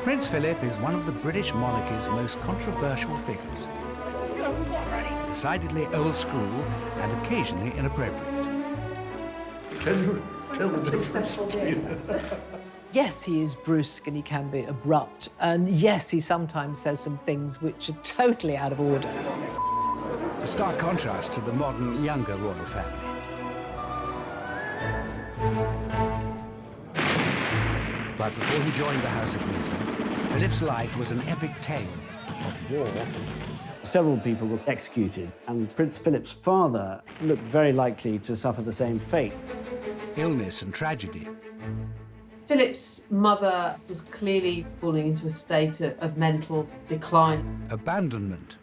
Prince Philip is one of the British monarchy's most controversial figures. Decidedly old school and occasionally inappropriate. Can you tell the difference between Yes, he is brusque and he can be abrupt. And yes, he sometimes says some things which are totally out of order. A stark contrast to the modern, younger royal family. But before he joined the House of Windsor, Philip's life was an epic tale of war. Several people were executed, and Prince Philip's father looked very likely to suffer the same fate. Illness and tragedy. Philip's mother was clearly falling into a state of mental decline. Abandonment.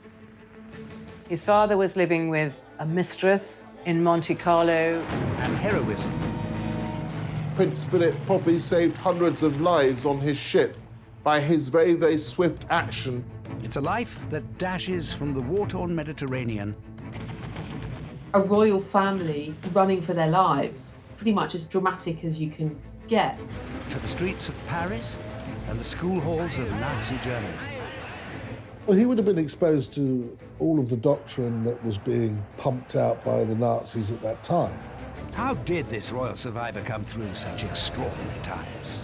His father was living with a mistress in Monte Carlo. And heroism. Prince Philip probably saved hundreds of lives on his ship by his very, very swift action. It's a life that dashes from the war-torn Mediterranean. A royal family running for their lives, pretty much as dramatic as you can get. To the streets of Paris and the school halls of Nazi Germany. Well, he would have been exposed to all of the doctrine that was being pumped out by the Nazis at that time. How did this royal survivor come through such extraordinary times?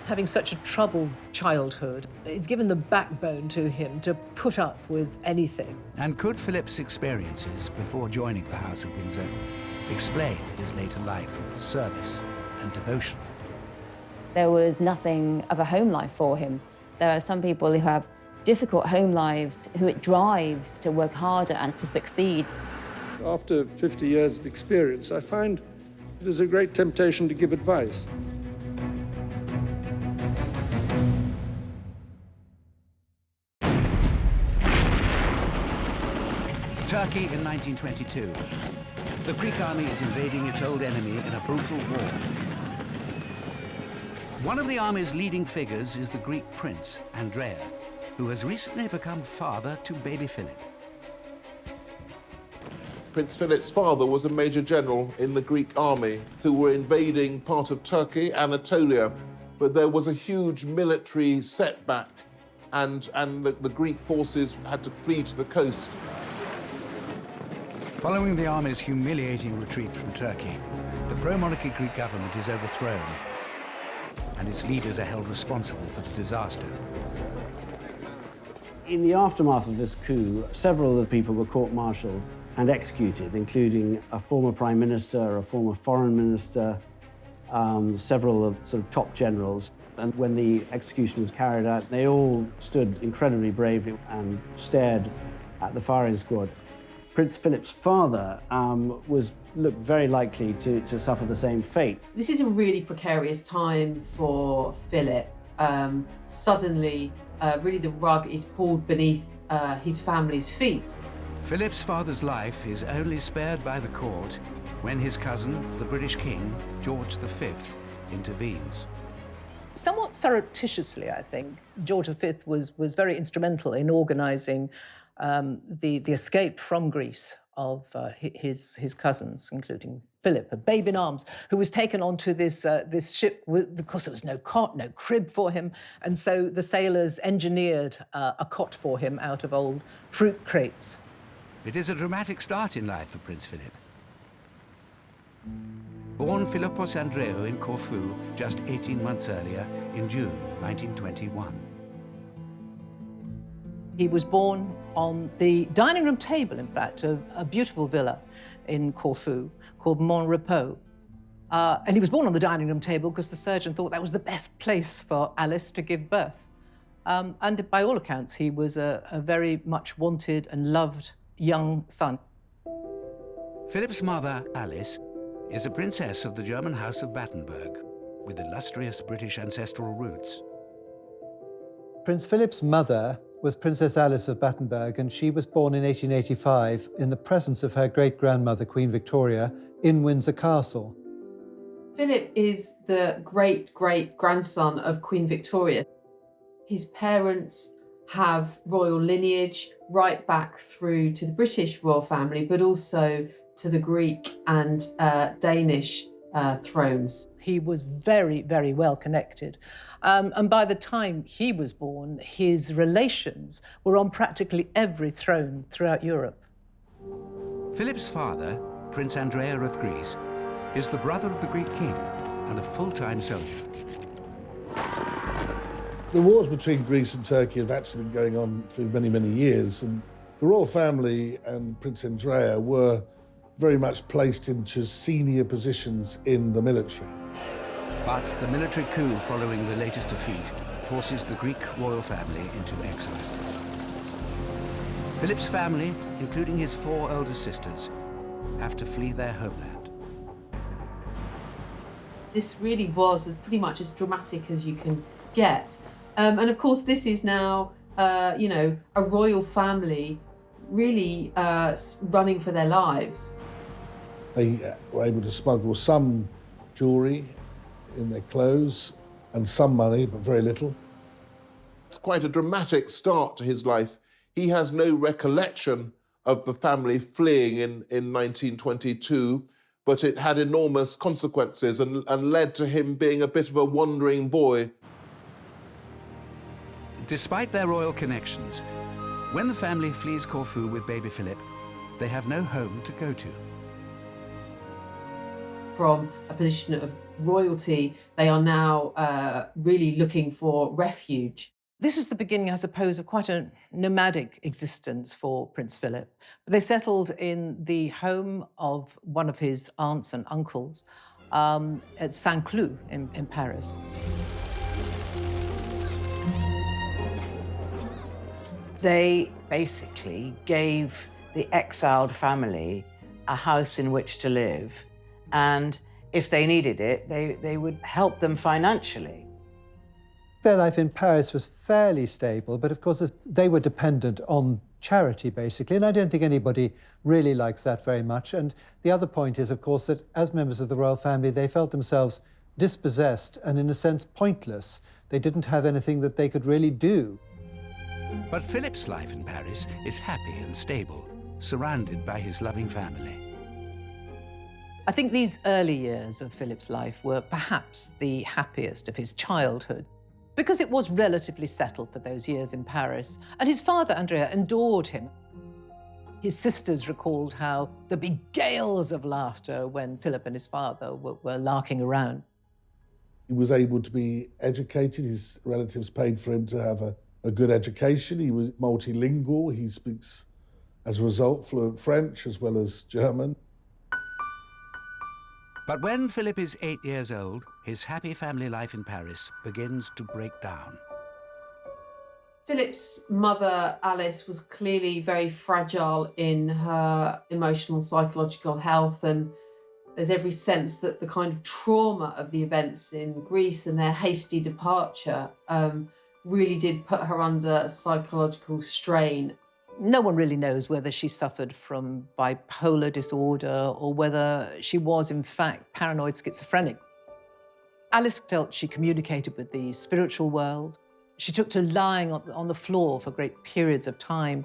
Having such a troubled childhood, it's given the backbone to him to put up with anything. And could Philip's experiences before joining the House of Windsor explain his later life of service and devotion? There was nothing of a home life for him. There are some people who have difficult home lives, who it drives to work harder and to succeed. After 50 years of experience, I find there's a great temptation to give advice. Turkey in 1922. The Greek army is invading its old enemy in a brutal war. One of the army's leading figures is the Greek prince, Andrea, who has recently become father to baby Philip. Prince Philip's father was a major general in the Greek army who were invading part of Turkey, Anatolia, but there was a huge military setback and the Greek forces had to flee to the coast. Following the army's humiliating retreat from Turkey, the pro-monarchy Greek government is overthrown, and its leaders are held responsible for the disaster. In the aftermath of this coup, several of the people were court-martialed and executed, including a former prime minister, a former foreign minister, several of sort of top generals. And when the execution was carried out, they all stood incredibly bravely and stared at the firing squad. Prince Philip's father looked very likely to suffer the same fate. This is a really precarious time for Philip. Suddenly, really the rug is pulled beneath his family's feet. Philip's father's life is only spared by the court when his cousin, the British King, George V, intervenes. Somewhat surreptitiously, I think, George V was very instrumental in organising the escape from Greece of his cousins, including Philip, a babe in arms, who was taken onto this ship because there was no cot, no crib for him, and so the sailors engineered a cot for him out of old fruit crates. It is a dramatic start in life for Prince Philip. Born Philippos Andreou in Corfu just 18 months earlier, in June 1921. He was born on the dining room table, in fact, of a beautiful villa in Corfu called Mont Repos. And he was born on the dining room table because the surgeon thought that was the best place for Alice to give birth. And by all accounts, he was a very much wanted and loved young son. Philip's mother, Alice, is a princess of the German House of Battenberg, with illustrious British ancestral roots. Prince Philip's mother was Princess Alice of Battenberg, and she was born in 1885 in the presence of her great-grandmother, Queen Victoria, in Windsor Castle. Philip is the great-great-grandson of Queen Victoria. His parents have royal lineage right back through to the British royal family, but also to the Greek and Danish thrones. He was very, very well connected. And by the time he was born, his relations were on practically every throne throughout Europe. Philip's father, Prince Andrea of Greece, is the brother of the Greek king and a full-time soldier. The wars between Greece and Turkey have actually been going on for many, many years, and the royal family and Prince Andrea were very much placed into senior positions in the military. But the military coup following the latest defeat forces the Greek royal family into exile. Philip's family, including his 4 older sisters, have to flee their homeland. This really was pretty much as dramatic as you can get. And of course, this is now, you know, a royal family really running for their lives. They were able to smuggle some jewellery in their clothes and some money, but very little. It's quite a dramatic start to his life. He has no recollection of the family fleeing in 1922, but it had enormous consequences and led to him being a bit of a wandering boy. Despite their royal connections, when the family flees Corfu with baby Philip, they have no home to go to. From a position of royalty, they are now really looking for refuge. This was the beginning, I suppose, of quite a nomadic existence for Prince Philip. They settled in the home of one of his aunts and uncles at Saint-Cloud in Paris. They basically gave the exiled family a house in which to live, and if they needed it, they would help them financially. Their life in Paris was fairly stable, but of course they were dependent on charity, basically, and I don't think anybody really likes that very much. And the other point is, of course, that as members of the royal family, they felt themselves dispossessed and, in a sense, pointless. They didn't have anything that they could really do. But Philip's life in Paris is happy and stable, surrounded by his loving family. I think these early years of Philip's life were perhaps the happiest of his childhood, because it was relatively settled for those years in Paris, and his father, Andrea, adored him. His sisters recalled how there'd be gales of laughter when Philip and his father were larking around. He was able to be educated. His relatives paid for him to have a good education. He was multilingual. He speaks, as a result, fluent French as well as German. But when Philip is 8 years old, his happy family life in Paris begins to break down. Philip's mother, Alice, was clearly very fragile in her emotional, psychological health, and there's every sense that the kind of trauma of the events in Greece and their hasty departure really did put her under psychological strain. No one really knows whether she suffered from bipolar disorder or whether she was, in fact, paranoid schizophrenic. Alice felt she communicated with the spiritual world. She took to lying on the floor for great periods of time,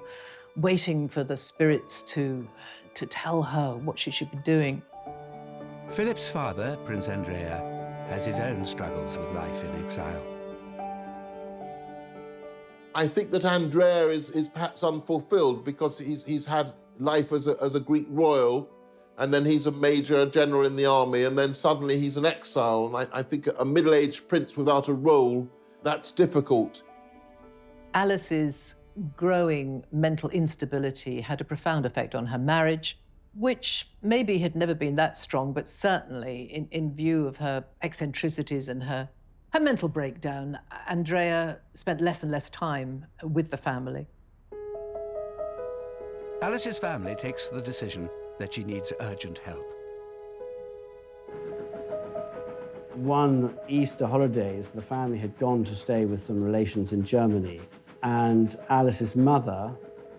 waiting for the spirits to tell her what she should be doing. Philip's father, Prince Andrea, has his own struggles with life in exile. I think that Andrea is perhaps unfulfilled because he's had life as a Greek royal, and then he's a major general in the army, and then suddenly he's an exile. And I think a middle-aged prince without a role, that's difficult. Alice's growing mental instability had a profound effect on her marriage, which maybe had never been that strong, but certainly in view of her eccentricities and her mental breakdown, Andrea spent less and less time with the family. Alice's family takes the decision that she needs urgent help. One Easter holidays, the family had gone to stay with some relations in Germany, and Alice's mother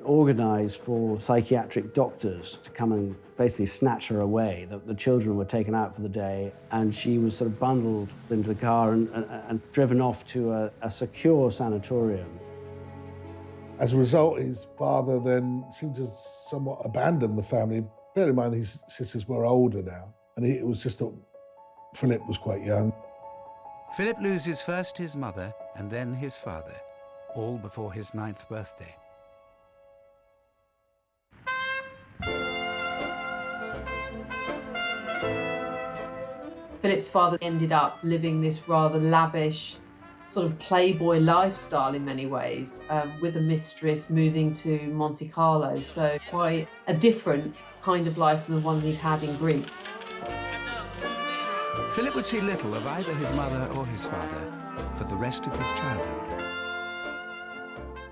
organised for psychiatric doctors to come and basically snatch her away. The children were taken out for the day, and she was sort of bundled into the car and driven off to a secure sanatorium. As a result, his father then seemed to somewhat abandon the family. Bear in mind, his sisters were older now, and it was just Philip was quite young. Philip loses first his mother and then his father, all before his 9th birthday. Philip's father ended up living this rather lavish, sort of playboy lifestyle in many ways, with a mistress, moving to Monte Carlo. So quite a different kind of life than the one he'd had in Greece. Philip would see little of either his mother or his father for the rest of his childhood.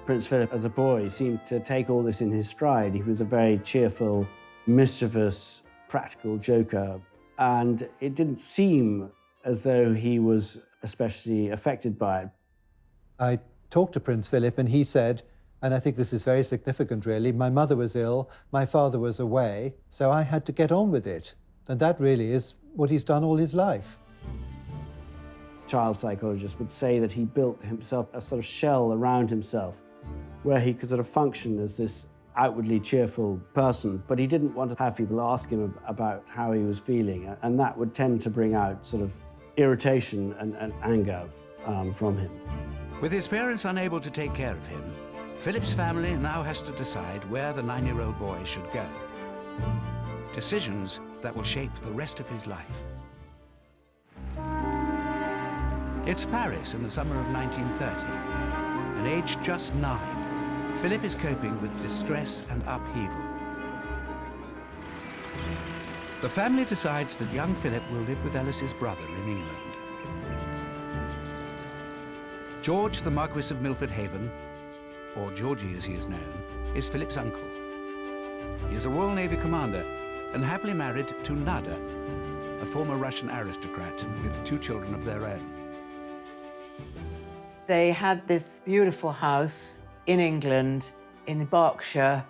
Prince Philip, as a boy, seemed to take all this in his stride. He was a very cheerful, mischievous, practical joker, and it didn't seem as though he was especially affected by it. I talked to Prince Philip and he said, and I think this is very significant really, my mother was ill, my father was away, so I had to get on with it. And that really is what he's done all his life. Child psychologists would say that he built himself a sort of shell around himself where he could sort of function as this outwardly cheerful person, but he didn't want to have people ask him about how he was feeling, and that would tend to bring out sort of irritation and anger from him. With his parents unable to take care of him, Philip's family now has to decide where the 9-year-old boy should go. Decisions that will shape the rest of his life. It's Paris in the summer of 1930, and aged just 9, Philip is coping with distress and upheaval. The family decides that young Philip will live with Alice's brother in England. George, the Marquis of Milford Haven, or Georgie as he is known, is Philip's uncle. He is a Royal Navy commander and happily married to Nada, a former Russian aristocrat with 2 children of their own. They had this beautiful house in England, in Berkshire,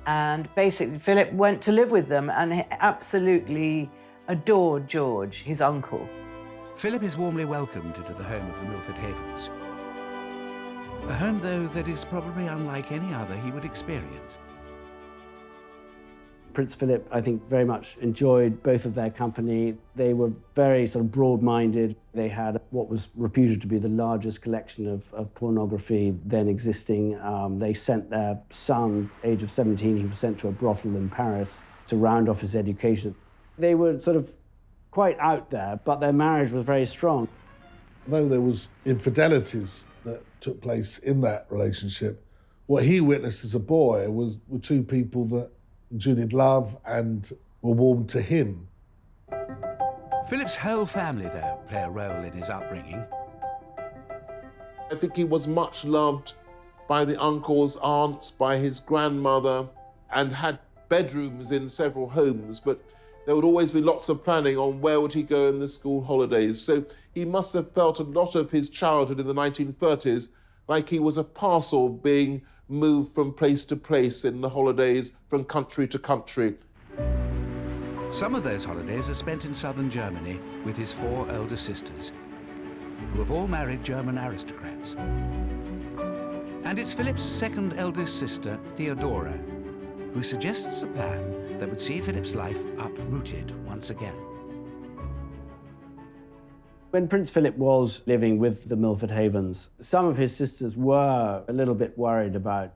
and basically Philip went to live with them and he absolutely adored George, his uncle. Philip is warmly welcomed into the home of the Milford Havens. A home, though, that is probably unlike any other he would experience. Prince Philip, I think, very much enjoyed both of their company. They were very sort of broad-minded. They had what was reputed to be the largest collection of pornography then existing. They sent their son, age of 17, he was sent to a brothel in Paris to round off his education. They were sort of quite out there, but their marriage was very strong. Though there was infidelities that took place in that relationship, what he witnessed as a boy were 2 people that enjoyed love and were warm to him. Philip's whole family, though, play a role in his upbringing. I think he was much loved by the uncles, aunts, by his grandmother, and had bedrooms in several homes, but there would always be lots of planning on where would he go in the school holidays. So he must have felt a lot of his childhood in the 1930s like he was a parcel being moved from place to place in the holidays, from country to country. Some of those holidays are spent in southern Germany with his 4 elder sisters, who have all married German aristocrats. And it's Philip's 2nd eldest sister, Theodora, who suggests a plan that would see Philip's life uprooted once again. When Prince Philip was living with the Milford Havens, some of his sisters were a little bit worried about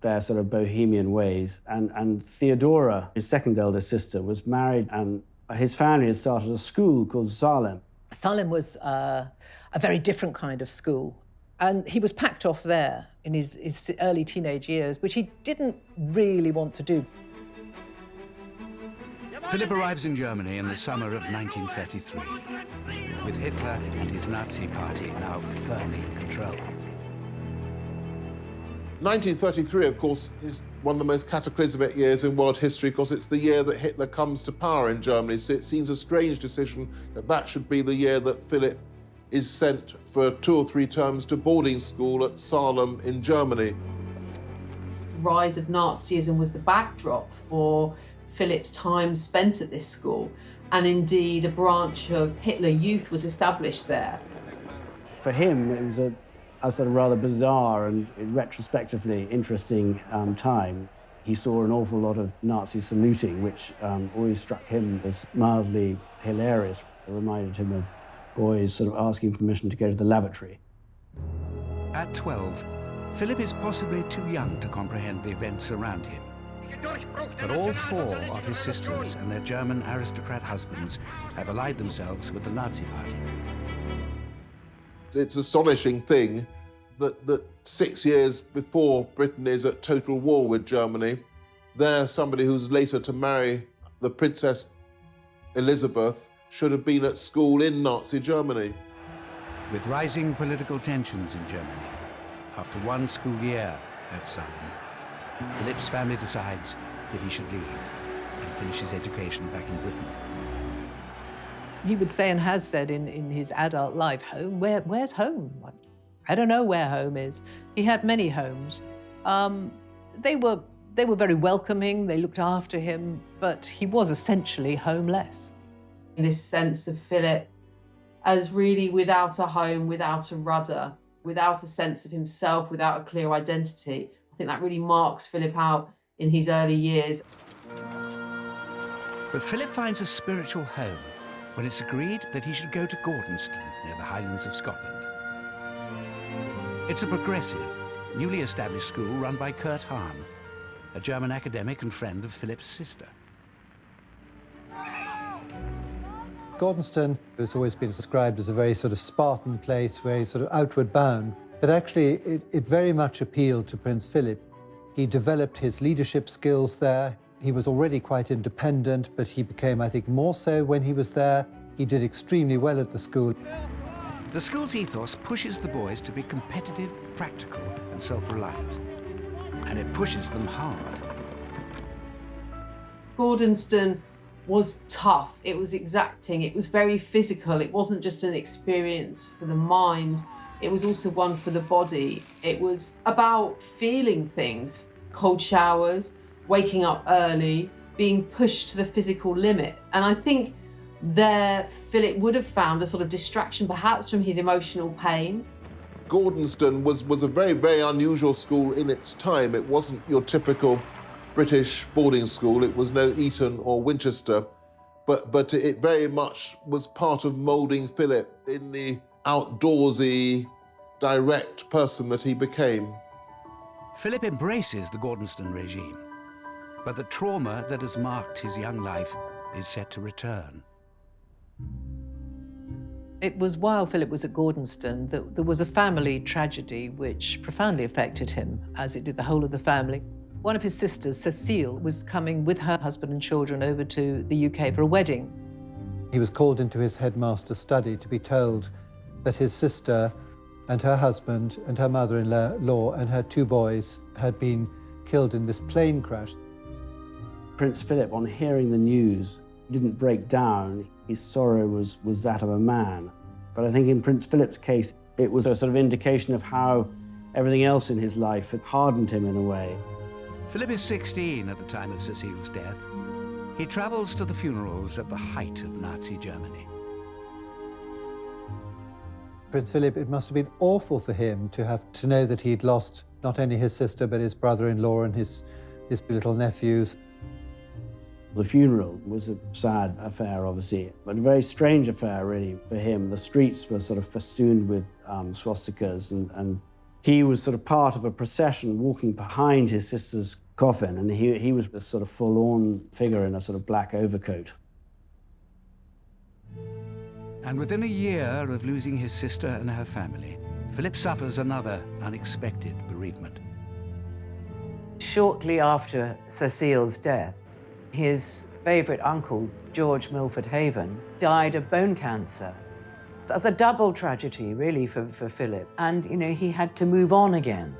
their sort of bohemian ways. And Theodora, his 2nd eldest sister, was married, and his family had started a school called Salem. Salem was a very different kind of school. And he was packed off there in his early teenage years, which he didn't really want to do. Philip arrives in Germany in the summer of 1933, with Hitler and his Nazi party now firmly in control. 1933, of course, is one of the most cataclysmic years in world history because it's the year that Hitler comes to power in Germany. So it seems a strange decision that that should be the year that Philip is sent for 2 or 3 terms to boarding school at Salem in Germany. Rise of Nazism was the backdrop for Philip's time spent at this school, and indeed a branch of Hitler Youth was established there. For him, it was a sort of rather bizarre and retrospectively interesting time. He saw an awful lot of Nazi saluting, which always struck him as mildly hilarious. It reminded him of boys sort of asking permission to go to the lavatory. At 12, Philip is possibly too young to comprehend the events around him. But all 4 of his sisters and their German aristocrat husbands have allied themselves with the Nazi Party. It's an astonishing thing that 6 years before Britain is at total war with Germany, there's somebody who's later to marry the Princess Elizabeth should have been at school in Nazi Germany. With rising political tensions in Germany, after 1 school year at Southern, Philip's family decides that he should leave and finish his education back in Britain. He would say and has said in his adult life, home, where's home? I don't know where home is. He had many homes. They were very welcoming, they looked after him, but he was essentially homeless. This sense of Philip as really without a home, without a rudder, without a sense of himself, without a clear identity. I think that really marks Philip out in his early years. But Philip finds a spiritual home when it's agreed that he should go to Gordonstoun, near the Highlands of Scotland. It's a progressive, newly established school run by Kurt Hahn, a German academic and friend of Philip's sister. Gordonstoun has always been described as a very sort of Spartan place, very sort of outward bound. But actually, it very much appealed to Prince Philip. He developed his leadership skills there. He was already quite independent, but he became, I think, more so when he was there. He did extremely well at the school. The school's ethos pushes the boys to be competitive, practical, and self-reliant. And it pushes them hard. Gordonstoun was tough, it was exacting, it was very physical. It wasn't just an experience for the mind, it was also one for the body. It was about feeling things, cold showers, waking up early, being pushed to the physical limit. And I think there Philip would have found a sort of distraction perhaps from his emotional pain. Gordonstoun was a very, very unusual school in its time. It wasn't your typical British boarding school. It was no Eton or Winchester, but it very much was part of moulding Philip in the outdoorsy, direct person that he became. Philip embraces the Gordonstoun regime, but the trauma that has marked his young life is set to return. It was while Philip was at Gordonstoun that there was a family tragedy which profoundly affected him, as it did the whole of the family. One of his sisters, Cecile, was coming with her husband and children over to the UK for a wedding. He was called into his headmaster's study to be told that his sister and her husband and her mother-in-law and her 2 boys had been killed in this plane crash. Prince Philip, on hearing the news, didn't break down. His sorrow was that of a man. But I think in Prince Philip's case, it was a sort of indication of how everything else in his life had hardened him in a way. Philip is 16 at the time of Cecile's death. He travels to the funerals at the height of Nazi Germany. Prince Philip, it must have been awful for him to know that he'd lost not only his sister, but his brother-in-law and his 2 little nephews. The funeral was a sad affair, obviously, but a very strange affair, really, for him. The streets were sort of festooned with swastikas, and he was sort of part of a procession walking behind his sister's coffin, and he was this sort of forlorn figure in a sort of black overcoat. And within a year of losing his sister and her family, Philip suffers another unexpected bereavement. Shortly after Cecile's death, his favourite uncle, George Milford Haven, died of bone cancer. That's a double tragedy, really, for Philip. And, you know, he had to move on again.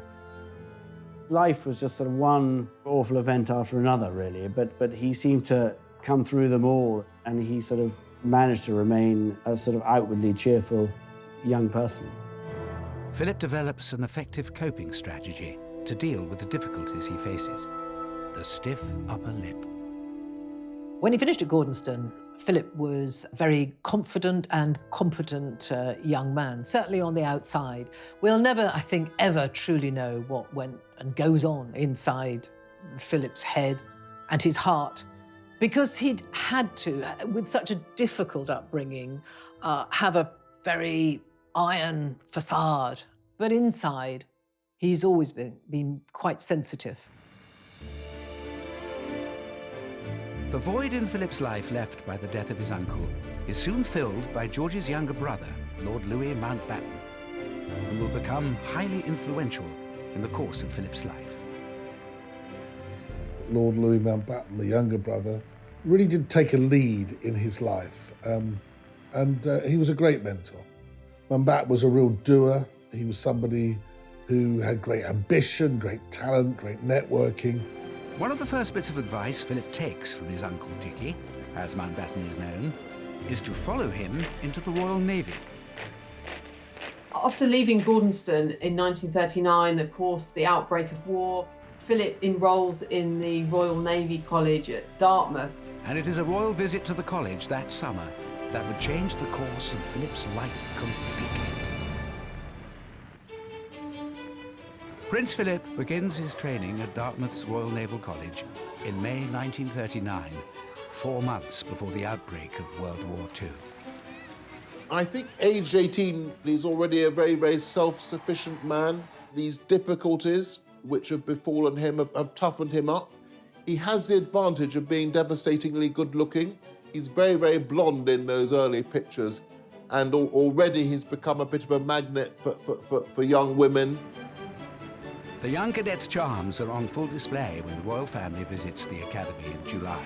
Life was just sort of one awful event after another, really, but he seemed to come through them all, and he sort of managed to remain a sort of outwardly cheerful young person. Philip develops an effective coping strategy to deal with the difficulties he faces: the stiff upper lip. When he finished at Gordonstoun, Philip was a very confident and competent young man, certainly on the outside. We'll never, I think, ever truly know what went and goes on inside Philip's head and his heart. because he'd had to, with such a difficult upbringing, have a very iron facade. But inside, he's always been quite sensitive. The void in Philip's life left by the death of his uncle is soon filled by George's younger brother, Lord Louis Mountbatten, who will become highly influential in the course of Philip's life. Lord Louis Mountbatten, the younger brother, really did take a lead in his life, and he was a great mentor. Mountbatten was a real doer. He was somebody who had great ambition, great talent, great networking. One of the first bits of advice Philip takes from his uncle Dickie, as Mountbatten is known, is to follow him into the Royal Navy. After leaving Gordonstoun in 1939, of course, the outbreak of war, Philip enrolls in the Royal Navy College at Dartmouth. And it is a royal visit to the college that summer that would change the course of Philip's life completely. Prince Philip begins his training at Dartmouth's Royal Naval College in May 1939, 4 months before the outbreak of World War II. I think aged 18, he's already a very, very self-sufficient man. These difficulties which have befallen him have toughened him up. He has the advantage of being devastatingly good-looking. He's very, very blonde in those early pictures, and already he's become a bit of a magnet for young women. The young cadet's charms are on full display when the royal family visits the academy in July.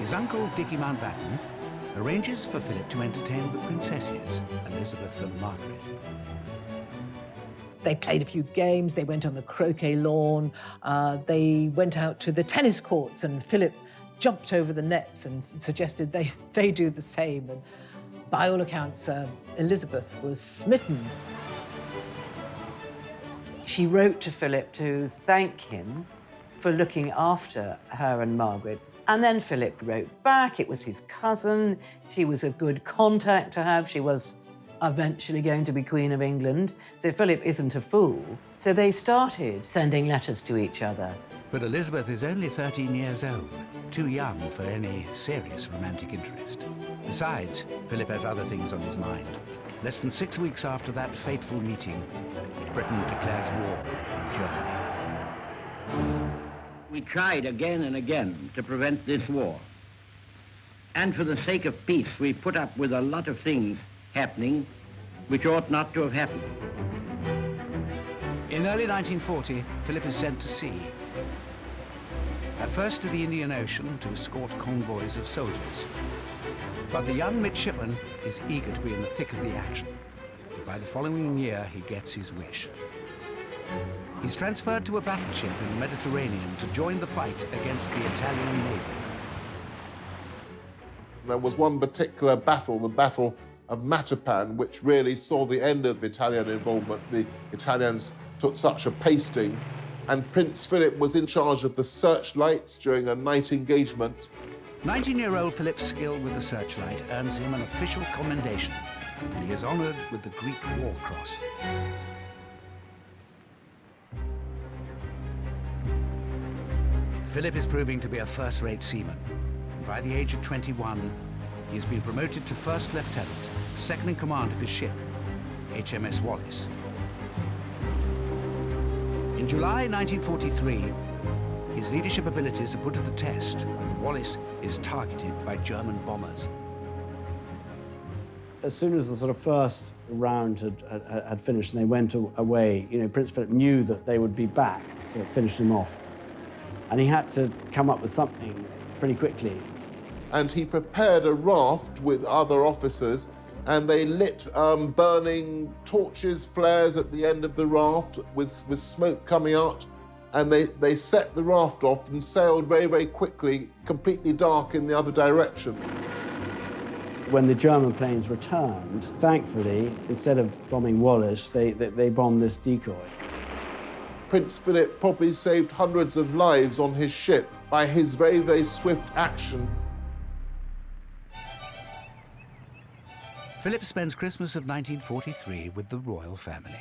His uncle, Dickie Mountbatten, arranges for Philip to entertain the princesses, Elizabeth and Margaret. They played a few games, they went on the croquet lawn, they went out to the tennis courts, and Philip jumped over the nets and suggested they do the same. And by all accounts, Elizabeth was smitten. She wrote to Philip to thank him for looking after her and Margaret. And then Philip wrote back. It was his cousin. She was a good contact to have. She was eventually going to be Queen of England. So Philip isn't a fool. So they started sending letters to each other. But Elizabeth is only 13 years old, too young for any serious romantic interest. Besides, Philip has other things on his mind. Less than 6 weeks after that fateful meeting, Britain declares war on Germany. We tried again and again to prevent this war. And for the sake of peace, we put up with a lot of things happening which ought not to have happened. In early 1940, Philip is sent to sea. At first to the Indian Ocean to escort convoys of soldiers. But the young midshipman is eager to be in the thick of the action. And by the following year, he gets his wish. He's transferred to a battleship in the Mediterranean to join the fight against the Italian Navy. There was one particular battle, the Battle of Mountabatten, which really saw the end of Italian involvement. The Italians took such a pasting, and Prince Philip was in charge of the searchlights during a night engagement. 19-year-old Philip's skill with the searchlight earns him an official commendation, and he is honored with the Greek War Cross. Philip is proving to be a first-rate seaman. By the age of 21, he has been promoted to first lieutenant, second in command of his ship, HMS Wallace. In July 1943, his leadership abilities are put to the test when Wallace is targeted by German bombers. As soon as the sort of first round had finished and they went away, you know, Prince Philip knew that they would be back to finish him off. And he had to come up with something pretty quickly. And he prepared a raft with other officers, and they lit burning torches, flares at the end of the raft with smoke coming out. And they set the raft off and sailed very, very quickly, completely dark in the other direction. When the German planes returned, thankfully, instead of bombing Wallace, they bombed this decoy. Prince Philip probably saved hundreds of lives on his ship by his very, very swift action. Philip spends Christmas of 1943 with the royal family.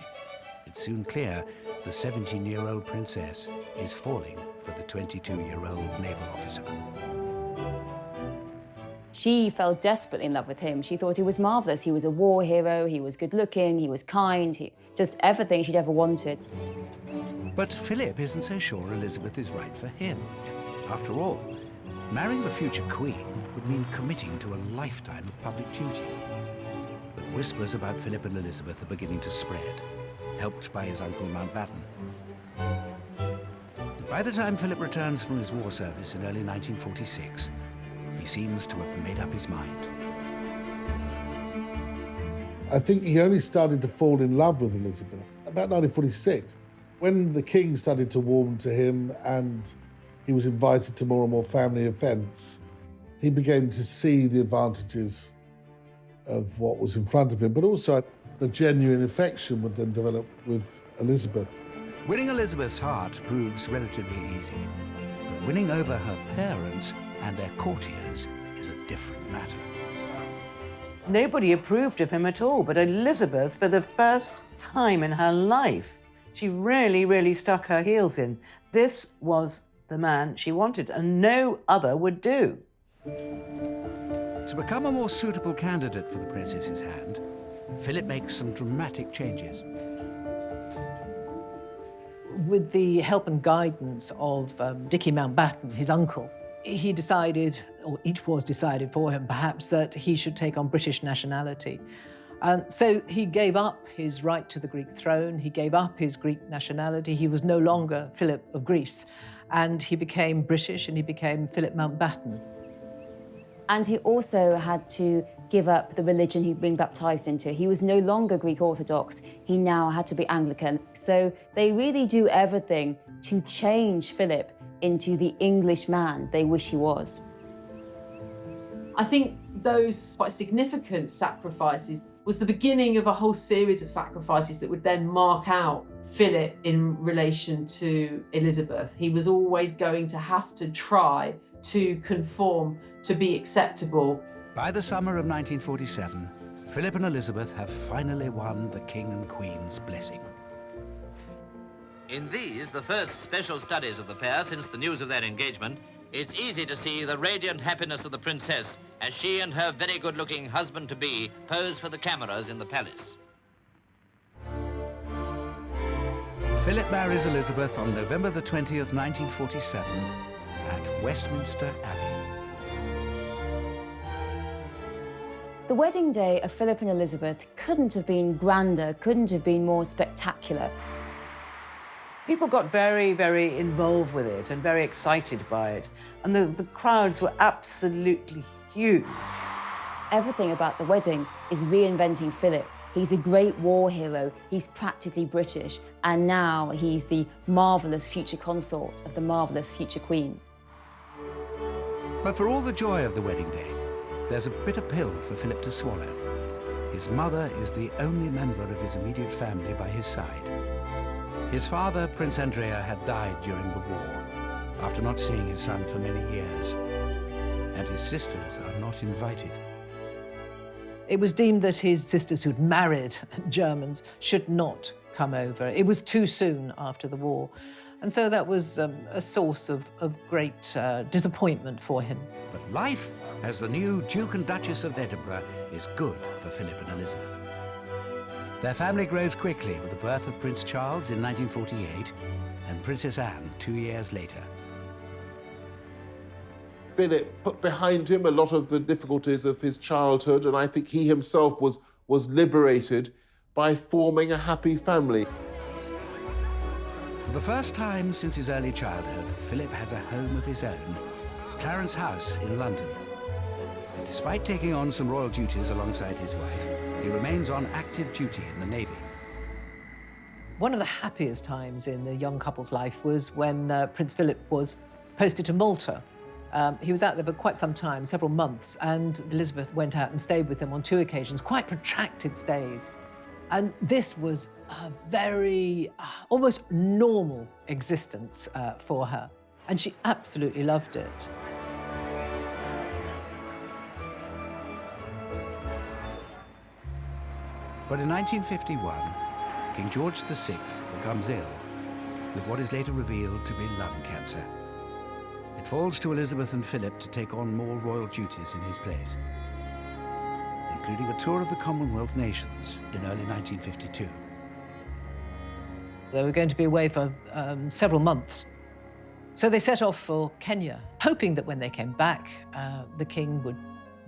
It's soon clear the 17-year-old princess is falling for the 22-year-old naval officer. She fell desperately in love with him. She thought he was marvellous. He was a war hero, he was good-looking, he was kind, just everything she'd ever wanted. But Philip isn't so sure Elizabeth is right for him. After all, marrying the future queen would mean committing to a lifetime of public duty. But whispers about Philip and Elizabeth are beginning to spread, helped by his uncle Mountbatten. By the time Philip returns from his war service in early 1946, he seems to have made up his mind. I think he only started to fall in love with Elizabeth about 1946, when the king started to warm to him and he was invited to more and more family events. He began to see the advantages of what was in front of him, but also the genuine affection would then develop with Elizabeth. Winning Elizabeth's heart proves relatively easy, but winning over her parents and their courtiers is a different matter. Nobody approved of him at all, but Elizabeth, for the first time in her life, she really, really stuck her heels in. This was the man she wanted, and no other would do. To become a more suitable candidate for the princess's hand, Philip makes some dramatic changes. With the help and guidance of Dicky Mountbatten, his uncle, he decided, or it was decided for him perhaps, that he should take on British nationality. And so he gave up his right to the Greek throne, he gave up his Greek nationality, he was no longer Philip of Greece, and he became British and he became Philip Mountbatten. And he also had to give up the religion he'd been baptised into. He was no longer Greek Orthodox, he now had to be Anglican. So they really do everything to change Philip into the English man they wish he was. I think those quite significant sacrifices was the beginning of a whole series of sacrifices that would then mark out Philip in relation to Elizabeth. He was always going to have to try to conform, to be acceptable. By the summer of 1947, Philip and Elizabeth have finally won the King and Queen's blessing. In these, the first special studies of the pair since the news of their engagement, it's easy to see the radiant happiness of the princess as she and her very good-looking husband-to-be pose for the cameras in the palace. Philip marries Elizabeth on November the 20th, 1947, at Westminster Abbey. The wedding day of Philip and Elizabeth couldn't have been grander, couldn't have been more spectacular. People got very, very involved with it and very excited by it. And the crowds were absolutely huge. Everything about the wedding is reinventing Philip. He's a great war hero, he's practically British, and now he's the marvellous future consort of the marvellous future queen. But for all the joy of the wedding day, there's a bitter pill for Philip to swallow. His mother is the only member of his immediate family by his side. His father, Prince Andrea, had died during the war, after not seeing his son for many years, and his sisters are not invited. It was deemed that his sisters who'd married Germans should not come over. It was too soon after the war. And so that was a source of great disappointment for him. But life as the new Duke and Duchess of Edinburgh is good for Philip and Elizabeth. Their family grows quickly with the birth of Prince Charles in 1948 and Princess Anne 2 years later. Philip put behind him a lot of the difficulties of his childhood, and I think he himself was liberated by forming a happy family. For the first time since his early childhood, Philip has a home of his own, Clarence House in London. And despite taking on some royal duties alongside his wife, he remains on active duty in the Navy. One of the happiest times in the young couple's life was when Prince Philip was posted to Malta. He was out there for quite some time, several months, and Elizabeth went out and stayed with him on 2 occasions, quite protracted stays. And this was a very, almost normal existence for her. And she absolutely loved it. But in 1951, King George VI becomes ill with what is later revealed to be lung cancer. It falls to Elizabeth and Philip to take on more royal duties in his place, including a tour of the Commonwealth nations in early 1952. They were going to be away for several months. So they set off for Kenya, hoping that when they came back, the king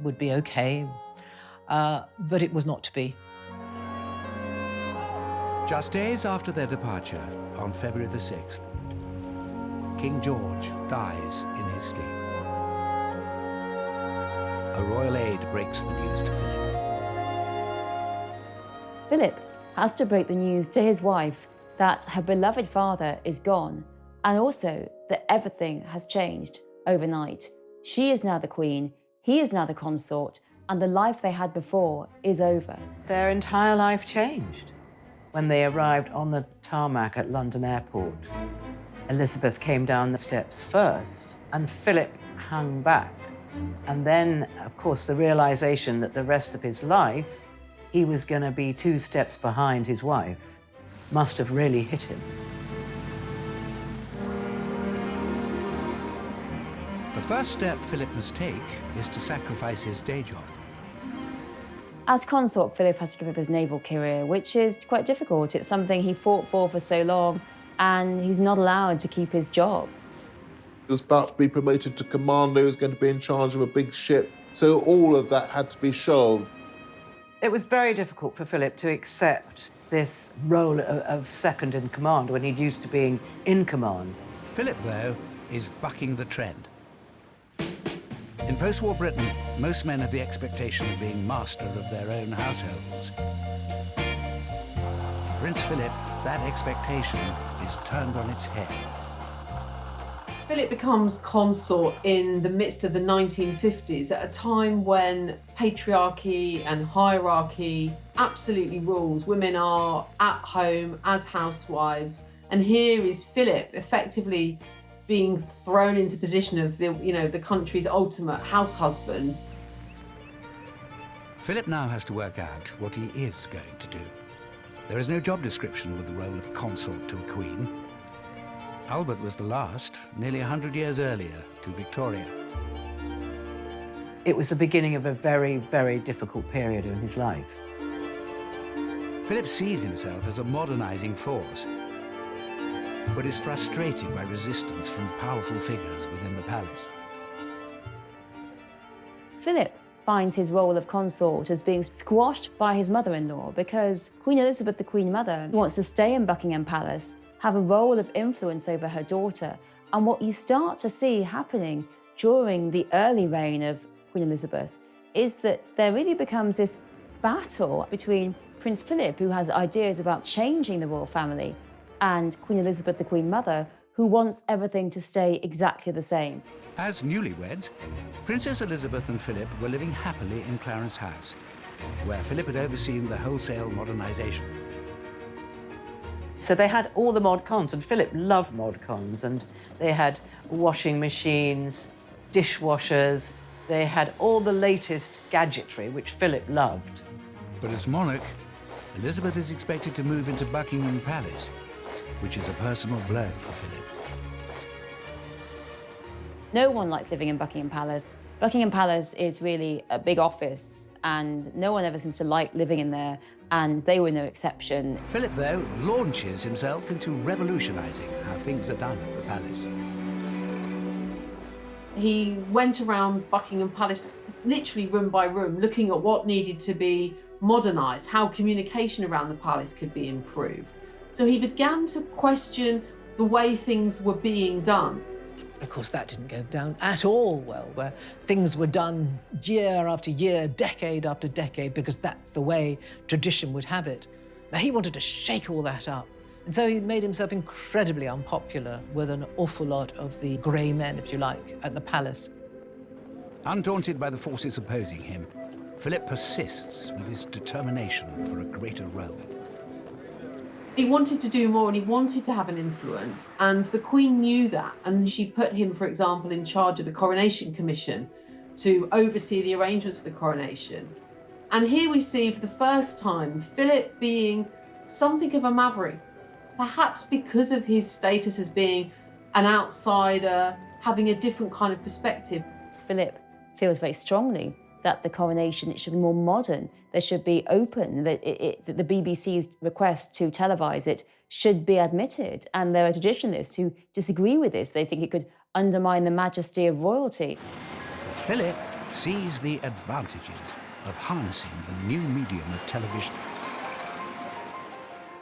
would be okay. But it was not to be. Just days after their departure, on February the 6th, King George dies in his sleep. A royal aide breaks the news to Philip. Philip has to break the news to his wife that her beloved father is gone, and also that everything has changed overnight. She is now the queen, he is now the consort, and the life they had before is over. Their entire life changed. When they arrived on the tarmac at London Airport, Elizabeth came down the steps first, and Philip hung back. And then, of course, the realization that the rest of his life, he was going to be 2 steps behind his wife, must have really hit him. The first step Philip must take is to sacrifice his day job. As consort, Philip has to give up his naval career, which is quite difficult. It's something he fought for so long, and he's not allowed to keep his job. He was about to be promoted to commander, he was going to be in charge of a big ship, so all of that had to be shelved. It was very difficult for Philip to accept this role of second in command when he'd used to being in command. Philip, though, is bucking the trend. In post-war Britain, most men have the expectation of being master of their own households. Prince Philip, that expectation is turned on its head. Philip becomes consort in the midst of the 1950s, at a time when patriarchy and hierarchy absolutely rules. Women are at home as housewives, and here is Philip effectively being thrown into position of the country's ultimate house husband. Philip now has to work out what he is going to do. There is no job description with the role of consort to a queen. Albert was the last, nearly 100 years earlier, to Victoria. It was the beginning of a very, very difficult period in his life. Philip sees himself as a modernizing force, but is frustrated by resistance from powerful figures within the palace. Philip finds his role of consort as being squashed by his mother-in-law because Queen Elizabeth, the Queen Mother, wants to stay in Buckingham Palace, have a role of influence over her daughter. And what you start to see happening during the early reign of Queen Elizabeth is that there really becomes this battle between Prince Philip, who has ideas about changing the royal family, and Queen Elizabeth, the Queen Mother, who wants everything to stay exactly the same. As newlyweds, Princess Elizabeth and Philip were living happily in Clarence House, where Philip had overseen the wholesale modernization. So they had all the mod cons, and Philip loved mod cons, and they had washing machines, dishwashers, they had all the latest gadgetry, which Philip loved. But as monarch, Elizabeth is expected to move into Buckingham Palace, which is a personal blow for Philip. No one likes living in Buckingham Palace. Buckingham Palace is really a big office, and no one ever seems to like living in there, and they were no exception. Philip, though, launches himself into revolutionizing how things are done at the palace. He went around Buckingham Palace, literally room by room, looking at what needed to be modernised, how communication around the palace could be improved. So he began to question the way things were being done. Of course, that didn't go down at all well, where things were done year after year, decade after decade, because that's the way tradition would have it. Now, he wanted to shake all that up. And so he made himself incredibly unpopular with an awful lot of the grey men, if you like, at the palace. Undaunted by the forces opposing him, Philip persists with his determination for a greater role. He wanted to do more and he wanted to have an influence, and the Queen knew that, and she put him, for example, in charge of the Coronation Commission to oversee the arrangements for the coronation. And here we see for the first time Philip being something of a maverick, perhaps because of his status as being an outsider, having a different kind of perspective. Philip feels very strongly that the coronation, it should be more modern, there should be open, that the BBC's request to televise it should be admitted. And there are traditionalists who disagree with this. They think it could undermine the majesty of royalty. Philip sees the advantages of harnessing the new medium of television.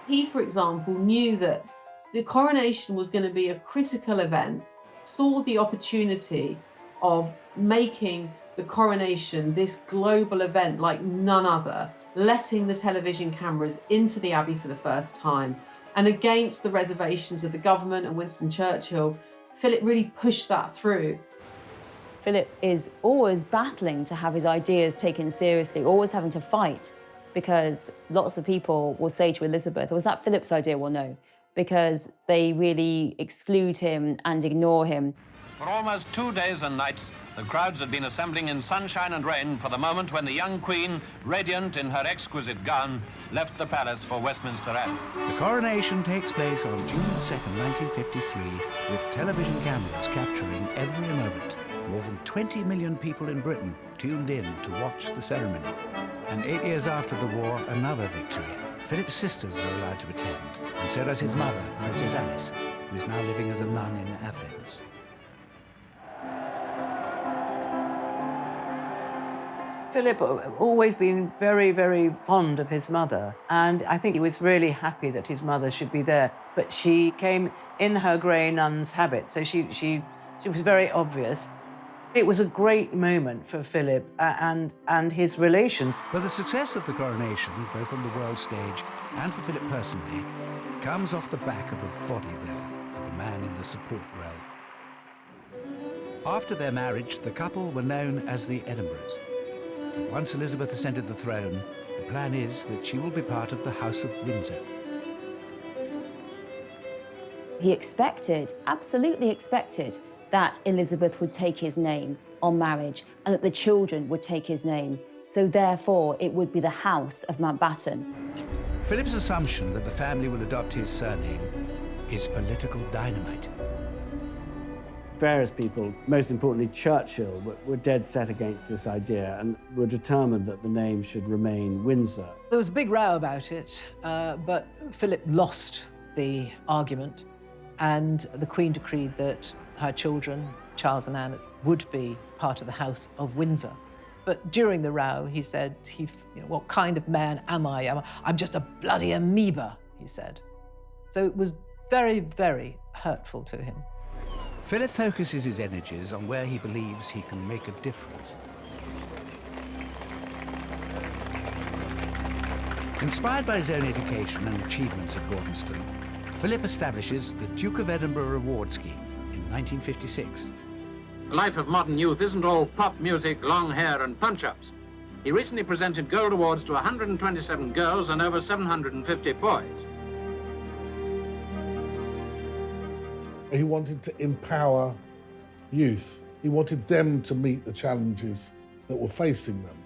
He, for example, knew that the coronation was going to be a critical event, saw the opportunity of making the coronation this global event like none other, letting the television cameras into the Abbey for the first time. And against the reservations of the government and Winston Churchill, Philip really pushed that through. Philip is always battling to have his ideas taken seriously, always having to fight, because lots of people will say to Elizabeth, was that Philip's idea? Well, no, because they really exclude him and ignore him. For almost 2 days and nights, the crowds had been assembling in sunshine and rain for the moment when the young Queen, radiant in her exquisite gown, left the palace for Westminster Abbey. The coronation takes place on June 2nd, 1953, with television cameras capturing every moment. More than 20 million people in Britain tuned in to watch the ceremony. And 8 years after the war, another victory. Philip's sisters are allowed to attend, and so does his mother, Princess Alice, who is now living as a nun in Athens. Philip always been very, very fond of his mother, and I think he was really happy that his mother should be there. But she came in her grey nun's habit, so she was very obvious. It was a great moment for Philip and his relations. But the success of the coronation, both on the world stage and for Philip personally, comes off the back of a body blow for the man in the support role. After their marriage, the couple were known as the Edinburghs. But once Elizabeth ascended the throne, the plan is that she will be part of the House of Windsor. He expected, absolutely expected, that Elizabeth would take his name on marriage and that the children would take his name. So therefore, it would be the House of Mountbatten. Philip's assumption that the family will adopt his surname is political dynamite. Various people, most importantly Churchill, were dead set against this idea and were determined that the name should remain Windsor. There was a big row about it, but Philip lost the argument, and the Queen decreed that her children, Charles and Anne, would be part of the House of Windsor. But during the row, he said, what kind of man am I? I'm just a bloody amoeba, he said. So it was very, very hurtful to him. Philip focuses his energies on where he believes he can make a difference. Inspired by his own education and achievements at Gordonstoun, Philip establishes the Duke of Edinburgh Reward Scheme in 1956. The life of modern youth isn't all pop music, long hair and punch-ups. He recently presented gold awards to 127 girls and over 750 boys. He wanted to empower youth. He wanted them to meet the challenges that were facing them.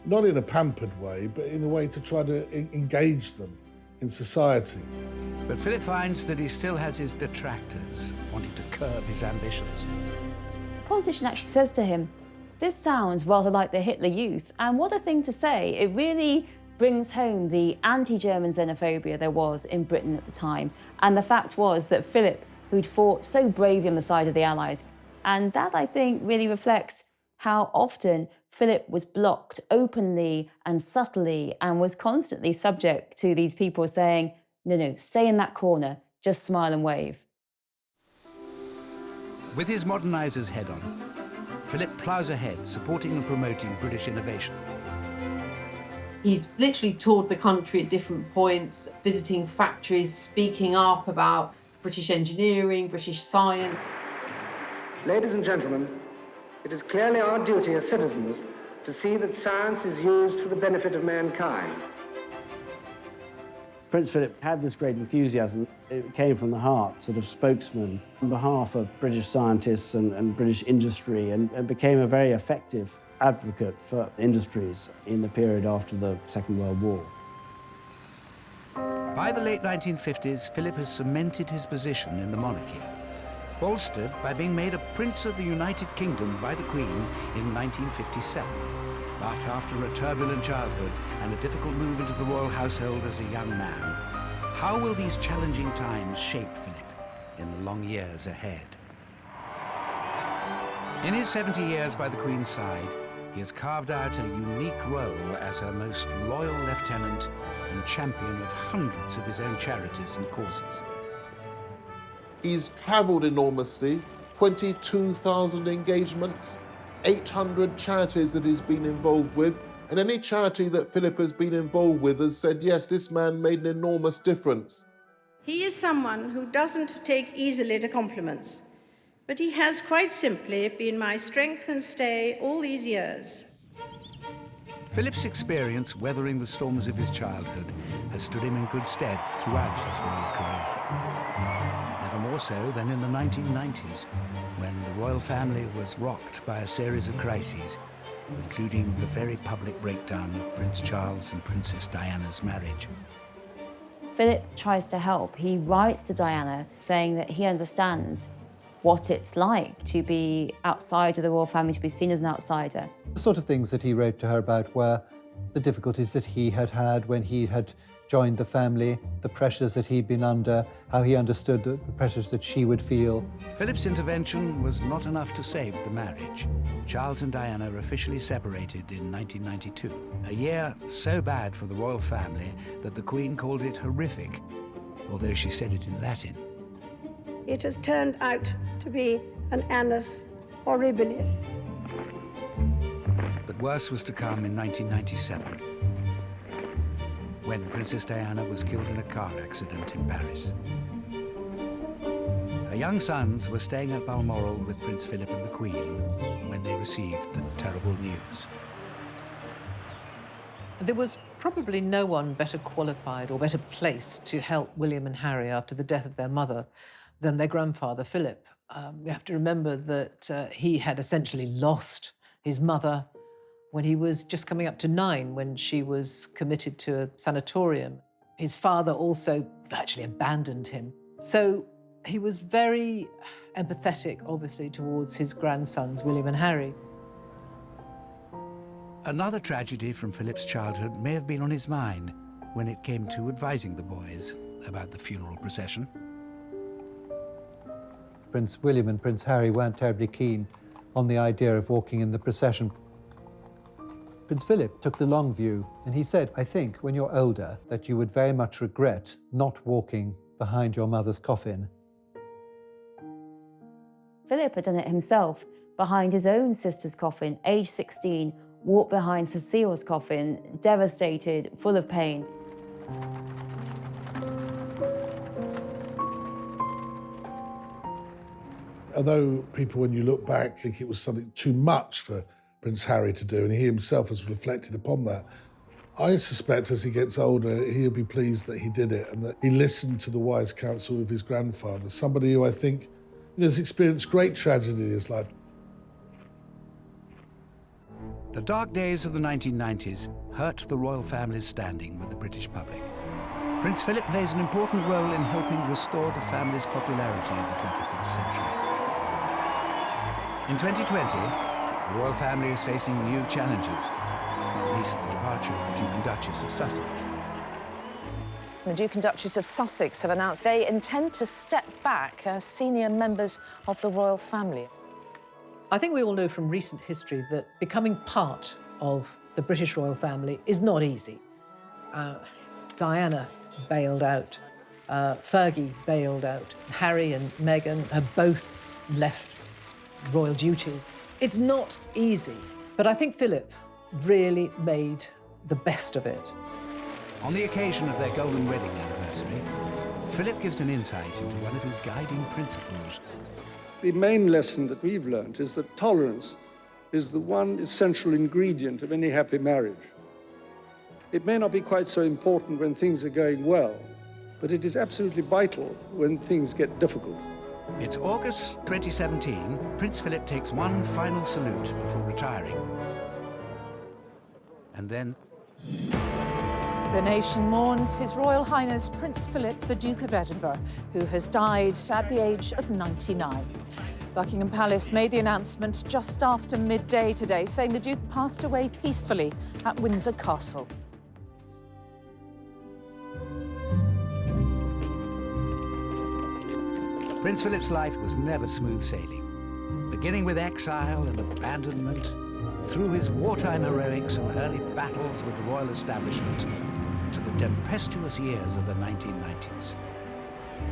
Not in a pampered way, but in a way to try to engage them in society. But Philip finds that he still has his detractors wanting to curb his ambitions. A politician actually says to him, this sounds rather like the Hitler Youth, and what a thing to say. It really brings home the anti-German xenophobia there was in Britain at the time. And the fact was that Philip, who'd fought so bravely on the side of the Allies, and that, I think, really reflects how often Philip was blocked openly and subtly and was constantly subject to these people saying, no, stay in that corner, just smile and wave. With his modernisers head on, Philip ploughs ahead, supporting and promoting British innovation. He's literally toured the country at different points, visiting factories, speaking up about British engineering, British science. Ladies and gentlemen, it is clearly our duty as citizens to see that science is used for the benefit of mankind. Prince Philip had this great enthusiasm. It came from the heart, sort of spokesman on behalf of British scientists and British industry, and became a very effective advocate for industries in the period after the Second World War. By the late 1950s, Philip has cemented his position in the monarchy. bolstered by being made a Prince of the United Kingdom by the Queen in 1957. But after a turbulent childhood and a difficult move into the royal household as a young man, how will these challenging times shape Philip in the long years ahead? In his 70 years by the Queen's side, he has carved out a unique role as her most loyal lieutenant and champion of hundreds of his own charities and causes. He's travelled enormously, 22,000 engagements, 800 charities that he's been involved with, and any charity that Philip has been involved with has said, yes, this man made an enormous difference. He is someone who doesn't take easily to compliments, but he has quite simply been my strength and stay all these years. Philip's experience weathering the storms of his childhood has stood him in good stead throughout his royal career. Never more so than in the 1990s, when the royal family was rocked by a series of crises, including the very public breakdown of Prince Charles and Princess Diana's marriage. Philip tries to help. He writes to Diana saying that he understands what it's like to be outside of the royal family, to be seen as an outsider. The sort of things that he wrote to her about were the difficulties that he had had when he had joined the family, the pressures that he'd been under, how he understood the pressures that she would feel. Philip's intervention was not enough to save the marriage. Charles and Diana officially separated in 1992, a year so bad for the royal family that the Queen called it horrific, although she said it in Latin. It has turned out to be an annus horribilis. But worse was to come in 1997, when Princess Diana was killed in a car accident in Paris. Her young sons were staying at Balmoral with Prince Philip and the Queen when they received the terrible news. There was probably no one better qualified or better placed to help William and Harry after the death of their mother than their grandfather, Philip. You have to remember that he had essentially lost his mother when he was just coming up to 9, when she was committed to a sanatorium. His father also virtually abandoned him. So he was very empathetic, obviously, towards his grandsons, William and Harry. Another tragedy from Philip's childhood may have been on his mind when it came to advising the boys about the funeral procession. Prince William and Prince Harry weren't terribly keen on the idea of walking in the procession. Prince Philip took the long view, and he said, I think, when you're older, that you would very much regret not walking behind your mother's coffin. Philip had done it himself behind his own sister's coffin, age 16, walked behind Cecile's coffin, devastated, full of pain. Although people, when you look back, think it was something too much for Prince Harry to do, and he himself has reflected upon that, I suspect as he gets older, he'll be pleased that he did it and that he listened to the wise counsel of his grandfather, somebody who I think has experienced great tragedy in his life. The dark days of the 1990s hurt the royal family's standing with the British public. Prince Philip plays an important role in helping restore the family's popularity in the 21st century. In 2020, the royal family is facing new challenges, not least the departure of the Duke and Duchess of Sussex. The Duke and Duchess of Sussex have announced they intend to step back as senior members of the royal family. I think we all know from recent history that becoming part of the British royal family is not easy. Diana bailed out, Fergie bailed out, Harry and Meghan have both left royal duties. It's not easy, but I think Philip really made the best of it. On the occasion of their golden wedding anniversary, Philip gives an insight into one of his guiding principles. The main lesson that we've learned is that tolerance is the one essential ingredient of any happy marriage. It may not be quite so important when things are going well, but it is absolutely vital when things get difficult. It's August 2017. Prince Philip takes one final salute before retiring. And then The nation mourns His Royal Highness Prince Philip, the Duke of Edinburgh, who has died at the age of 99. Buckingham Palace made the announcement just after midday today, saying the Duke passed away peacefully at Windsor Castle. Prince Philip's life was never smooth sailing. Beginning with exile and abandonment, through his wartime heroics and early battles with the royal establishment, to the tempestuous years of the 1990s.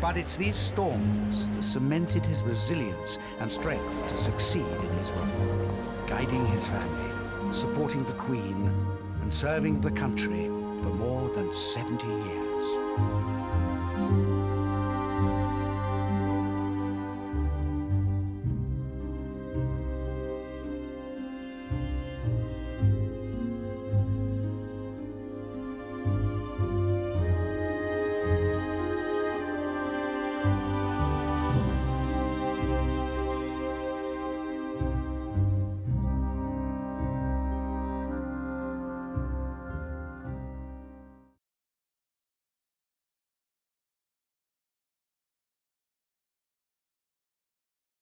But it's these storms that cemented his resilience and strength to succeed in his role, guiding his family, supporting the Queen, and serving the country for more than 70 years.